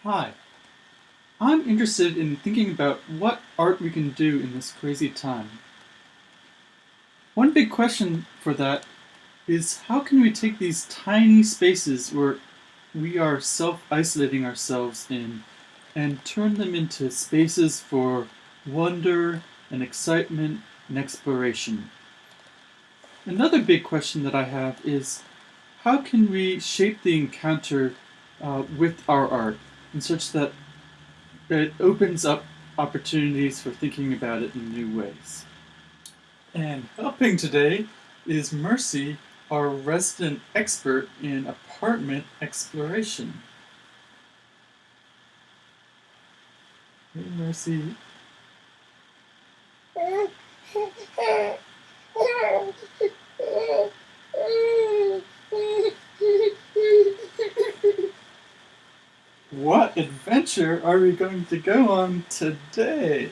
Hi, I'm interested in thinking about what art we can do in this crazy time. One big question for that is how can we take these tiny spaces where we are self-isolating ourselves in and turn them into spaces for wonder and excitement and exploration? Another big question that I have is how can we shape the encounter with our art in such that it opens up opportunities for thinking about it in new ways. And helping today is Mercy, our resident expert in apartment exploration. Hey, Mercy. What adventure are we going to go on today?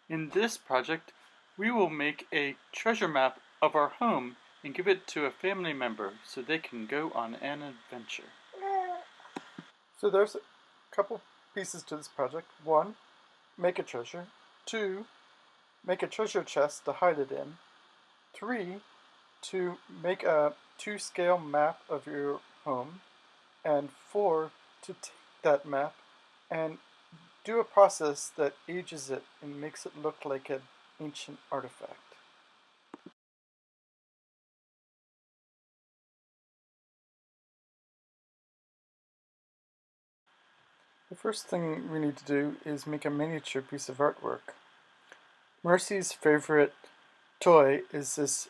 In this project, we will make a treasure map of our home and give it to a family member so they can go on an adventure. So there's a couple pieces to this project. One, make a treasure. Two, make a treasure chest to hide it in. Three, to make a 2-scale map of your home. And four, to take that map and do a process that ages it and makes it look like an ancient artifact. The first thing we need to do is make a miniature piece of artwork. Mercy's favorite toy is this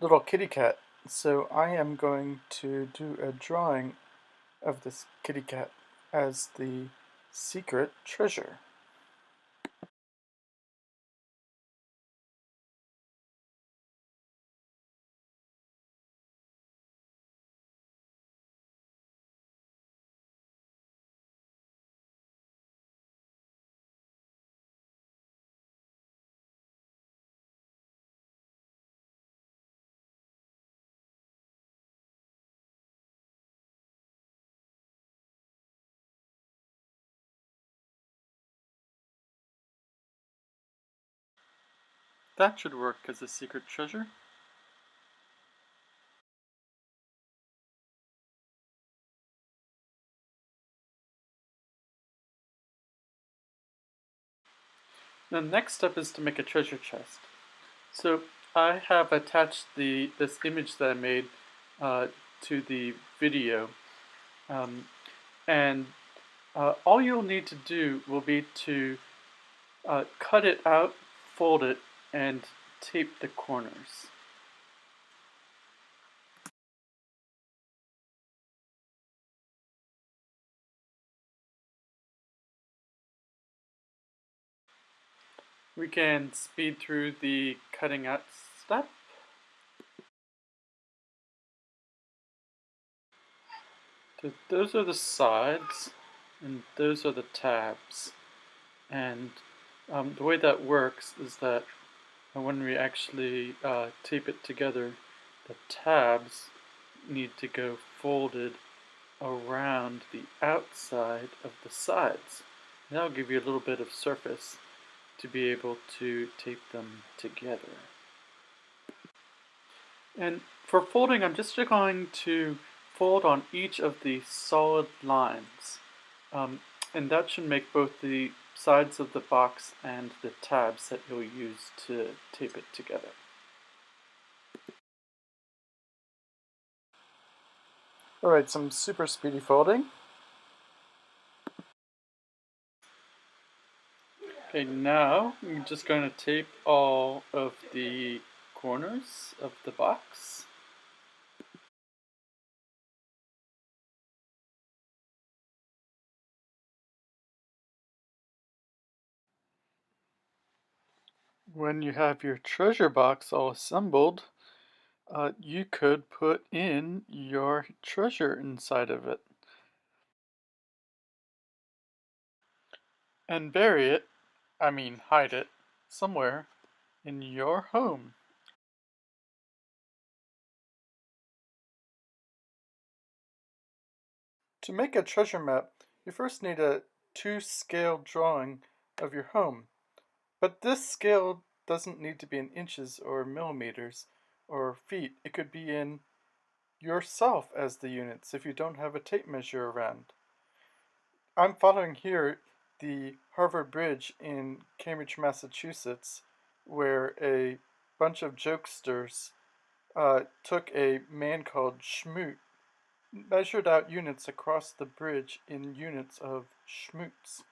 little kitty cat, so I am going to do a drawing of this kitty cat as the secret treasure. That should work as a secret treasure. The next step is to make a treasure chest. So I have attached this image that I made to the video, um, and all you'll need to do will be to cut it out, fold it, and tape the corners. We can speed through the cutting out step. So those are the sides, and those are the tabs. And the way that works is that when we actually tape it together, the tabs need to go folded around the outside of the sides. And that'll give you a little bit of surface to be able to tape them together. And for folding, I'm just going to fold on each of the solid lines. And that should make both the sides of the box and the tabs that you'll use to tape it together. Alright, some super speedy folding. Okay, now I'm just going to tape all of the corners of the box. When you have your treasure box all assembled, you could put in your treasure inside of it. and bury it, hide it, somewhere in your home. To make a treasure map, you first need a 2-scale drawing of your home. But this scale doesn't need to be in inches or millimeters or feet. It could be in yourself as the units if you don't have a tape measure around. I'm following here the Harvard Bridge in Cambridge, Massachusetts, where a bunch of jokesters took a man called Schmoot, measured out units across the bridge in units of schmoots.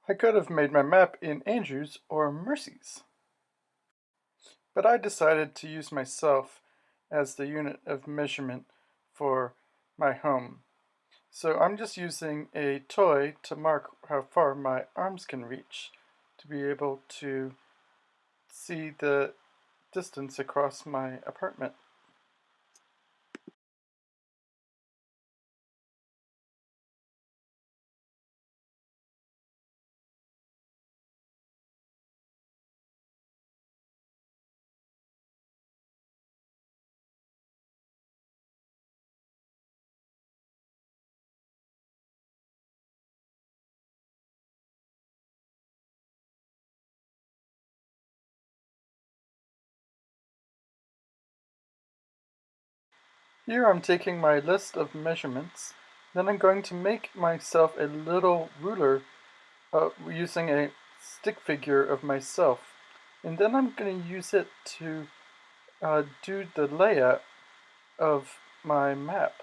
I could have made my map in Andrews or Mercy's, but I decided to use myself as the unit of measurement for my home. So I'm just using a toy to mark how far my arms can reach to be able to see the distance across my apartment. Here I'm taking my list of measurements, then I'm going to make myself a little ruler using a stick figure of myself, and then I'm going to use it to do the layout of my map.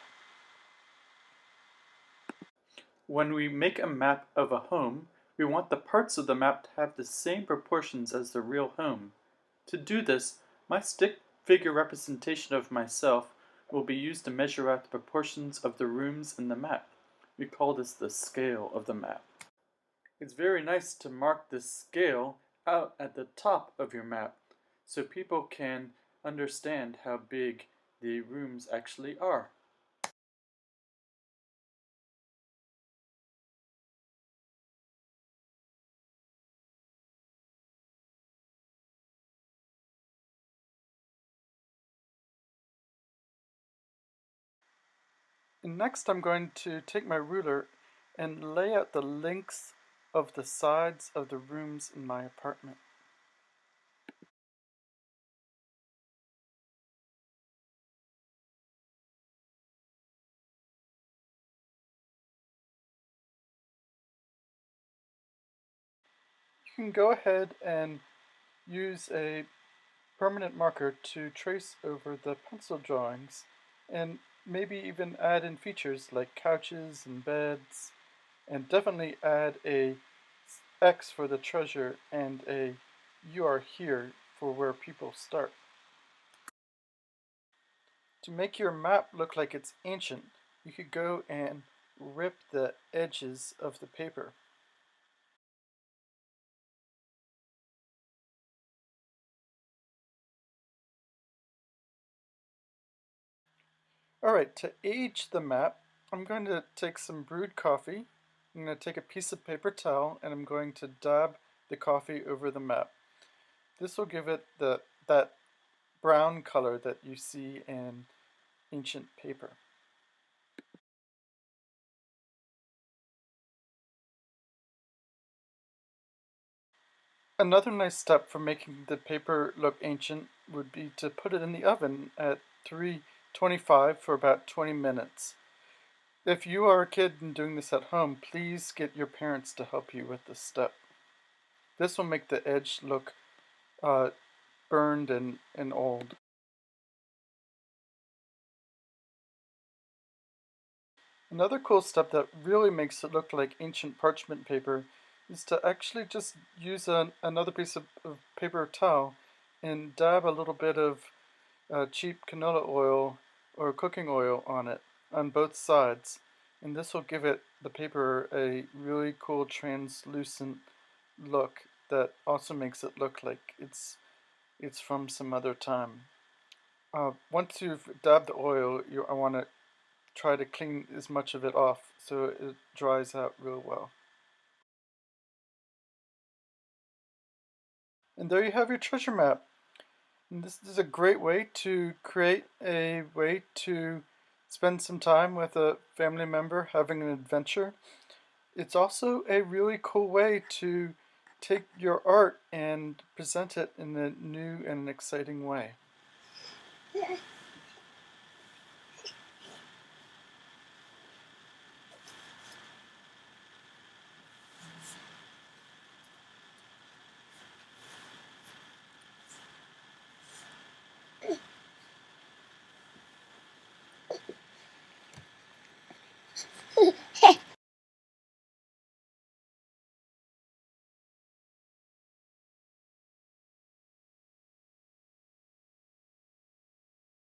When we make a map of a home, we want the parts of the map to have the same proportions as the real home. To do this, my stick figure representation of myself will be used to measure out the proportions of the rooms in the map. We call this the scale of the map. It's very nice to mark this scale out at the top of your map so people can understand how big the rooms actually are. And next I'm going to take my ruler and lay out the lengths of the sides of the rooms in my apartment. You can go ahead and use a permanent marker to trace over the pencil drawings and maybe even add in features like couches and beds, and definitely add a X for the treasure and a "you are here" for where people start. To make your map look like it's ancient, you could go and rip the edges of the paper. Alright, to age the map, I'm going to take some brewed coffee. I'm going to take a piece of paper towel and I'm going to dab the coffee over the map. This will give it that brown color that you see in ancient paper. Another nice step for making the paper look ancient would be to put it in the oven at 325 for about 20 minutes. If you are a kid and doing this at home, please get your parents to help you with this step. This will make the edge look uh, burned and old. Another cool step that really makes it look like ancient parchment paper is to actually just use another piece of paper towel and dab a little bit of cheap canola oil or cooking oil on it on both sides. And this will give it the paper a really cool translucent look that also makes it look like it's from some other time. Once you've dabbed the oil, I want to try to clean as much of it off so it dries out real well. And there you have your treasure map. And this is a great way to create a way to spend some time with a family member having an adventure. It's also a really cool way to take your art and present it in a new and exciting way.